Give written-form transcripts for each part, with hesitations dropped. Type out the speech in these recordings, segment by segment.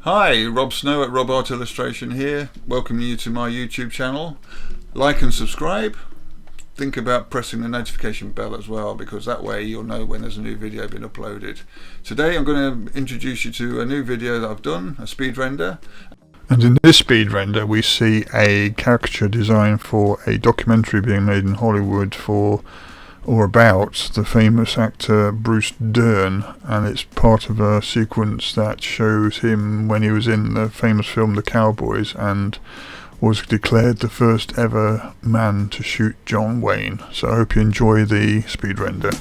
Hi, Rob Snow at Rob Art Illustration here, welcoming you to my YouTube channel. Like and subscribe. Think about pressing the notification bell as well, because that way you'll know when there's a new video being uploaded. Today I'm going to introduce you to a new video that I've done, a speed render. And in this speed render we see a caricature design for a documentary being made in Hollywood for or about the famous actor Bruce Dern, and it's part of a sequence that shows him when he was in the famous film The Cowboys and was declared the first ever man to shoot John Wayne. So I hope you enjoy the speed render.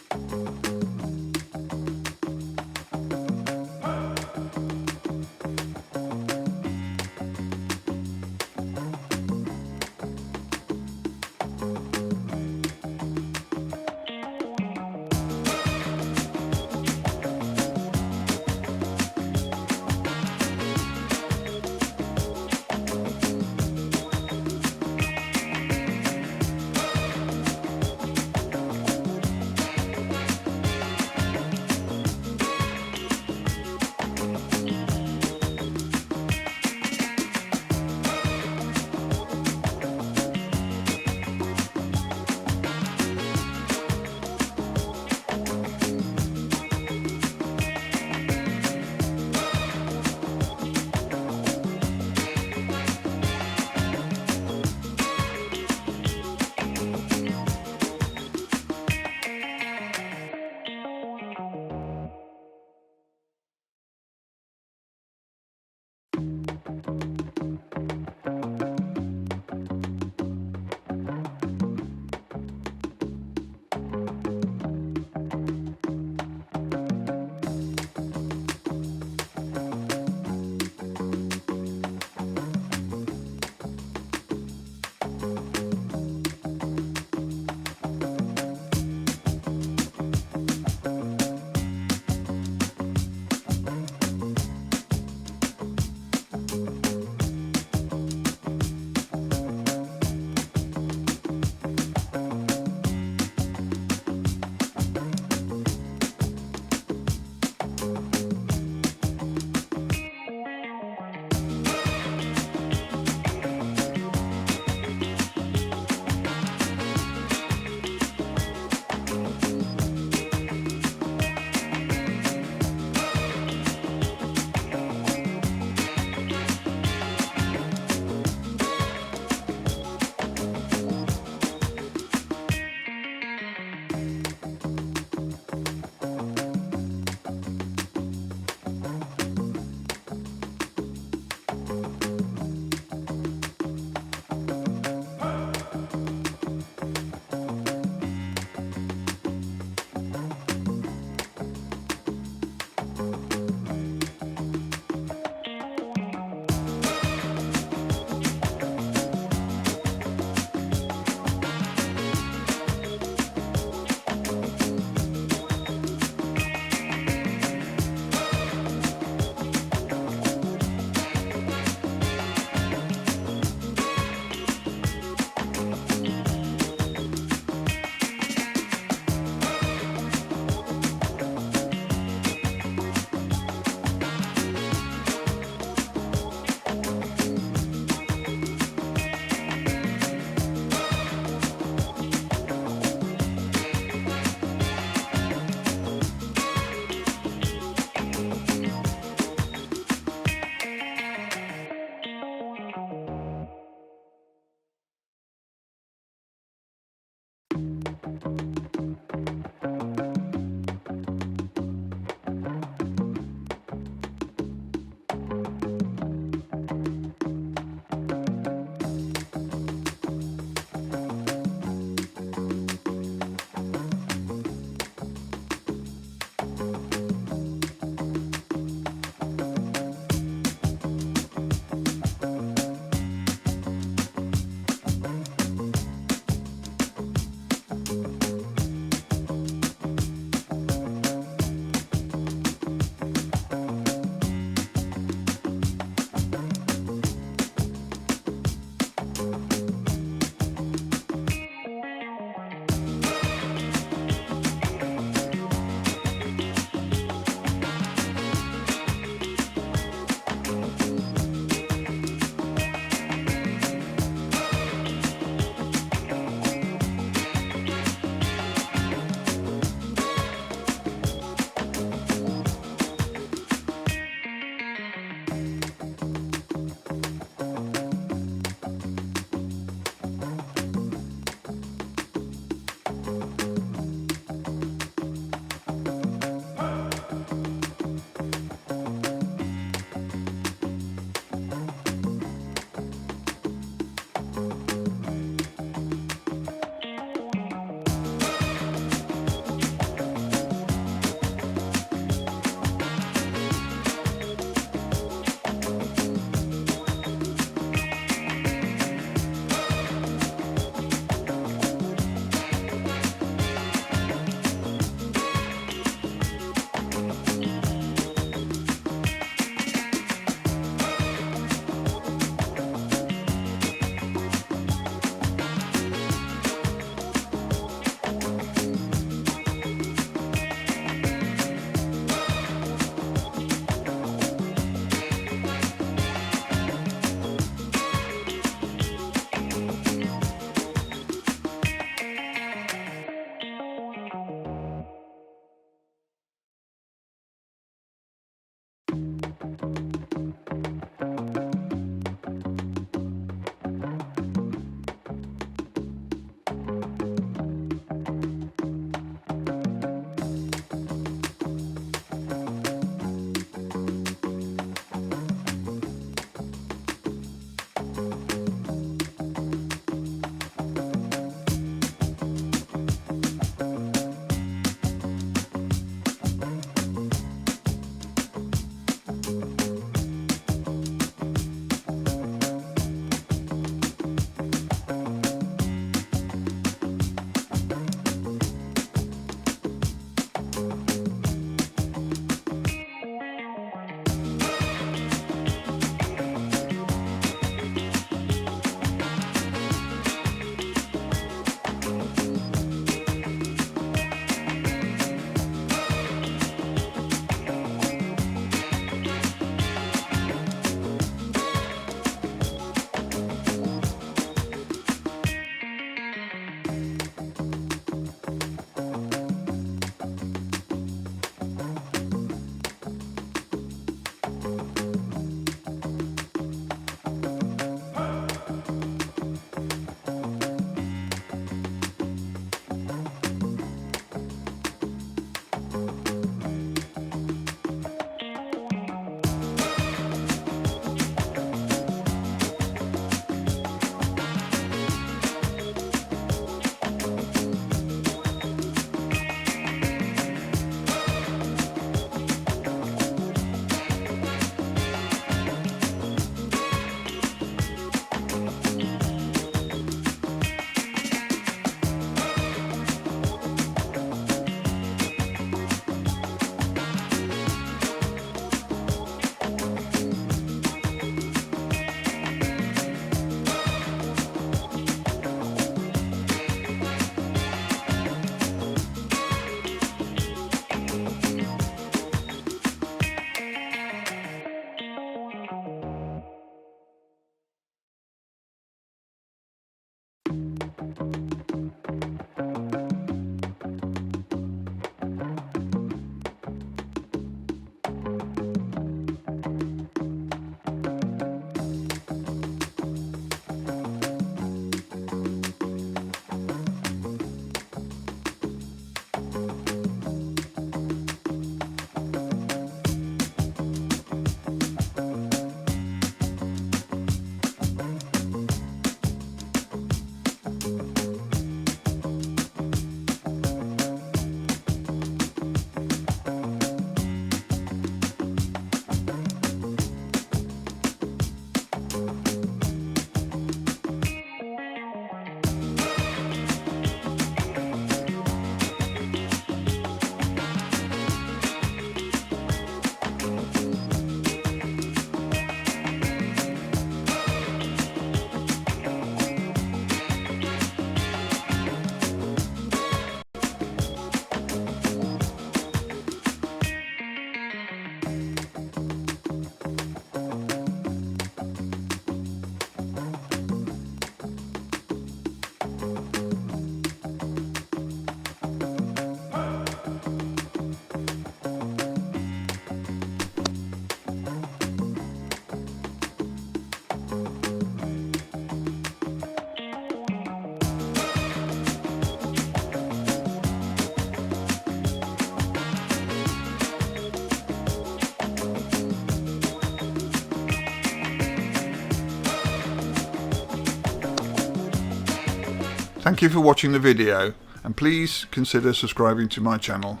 Thank you for watching the video, and please consider subscribing to my channel,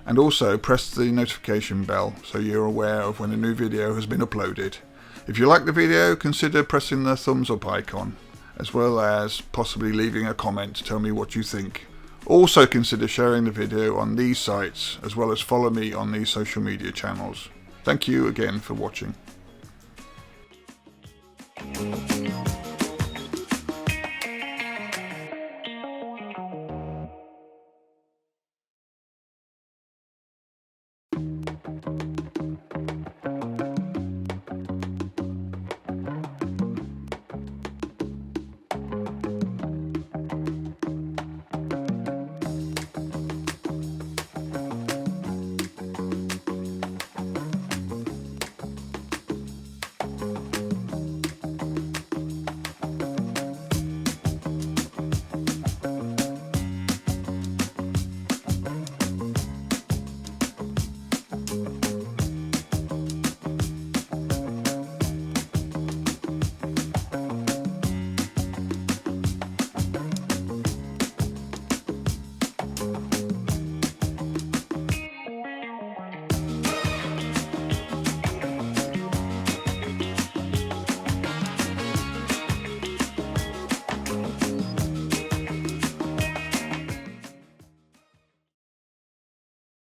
and also press the notification bell so you're aware of when a new video has been uploaded. If you like the video, consider pressing the thumbs up icon, as well as possibly leaving a comment to tell me what you think. Also consider sharing the video on these sites, as well as follow me on these social media channels. Thank you again for watching.